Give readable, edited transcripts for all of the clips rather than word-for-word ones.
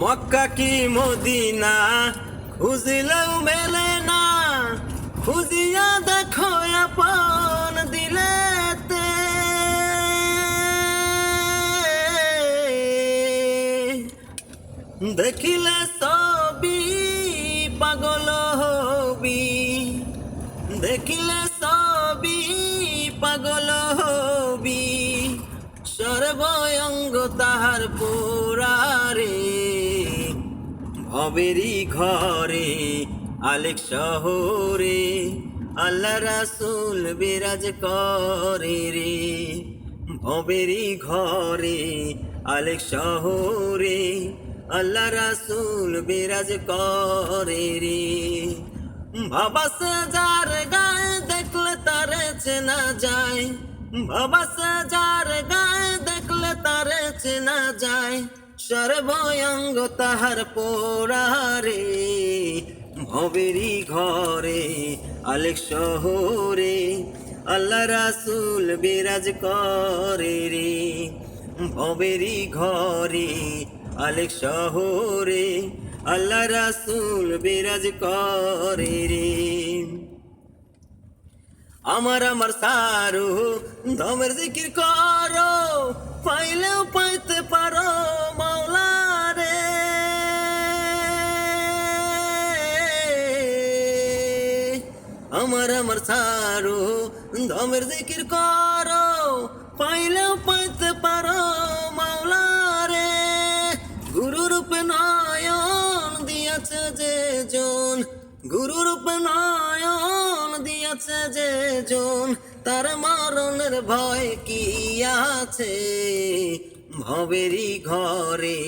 মক্কা কি মদিনা খুঁজলেও মেলে না, খুঁজিয়া দেখো আপন দিলেতে। দেখিলে সবই পাগল হবি, দেখিলে সবই পাগল হবি। সর্বঙ্গ তাহার পোড়ারে, ভবেরি ঘরে আলেক শহরে আল্লাহ রাসূল বিরাজ করে রে। ভবেরি ঘরে আলেক শহরে আল্লাহ রাসূল বিরাজ করে রে। ভাবাসে যার গায়ে দেখলে তারে চেনা যায়, ভাবাসে যার গায়ে দেখলে তারে চেনা যায়। সর্বঙ্গ তাহার পোড়ারে, ভবেরি ঘরে আলেক শহরে আল্লাহ রাসূল বিরাজ করে রে। ভবেরি ঘরে আলেক শহরে আল্লাহ রাসূল বিরাজ করে রে। আমার সারো দমের জিকির করো, পাইলেও পাইতে পারো মাওলা রে। আমার সারো দমের জিকির করো, পাইলেও পাইতে পারো মাওলা রে। গুরু রূপে নয়ন দিয়াছে যে জন, গুরু রূপে নয়ন দিয়াছে যে জন, তার মরণের ভয় কি আছে। ভবেরি ঘরে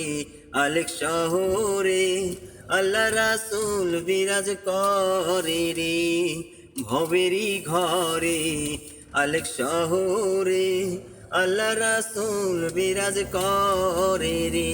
আলেক শহরে আল্লাহ রাসূল বিরাজ করে রে। ভবেরি ঘরে আলেক শহরে আল্লাহ রাসূল বিরাজ করে রে।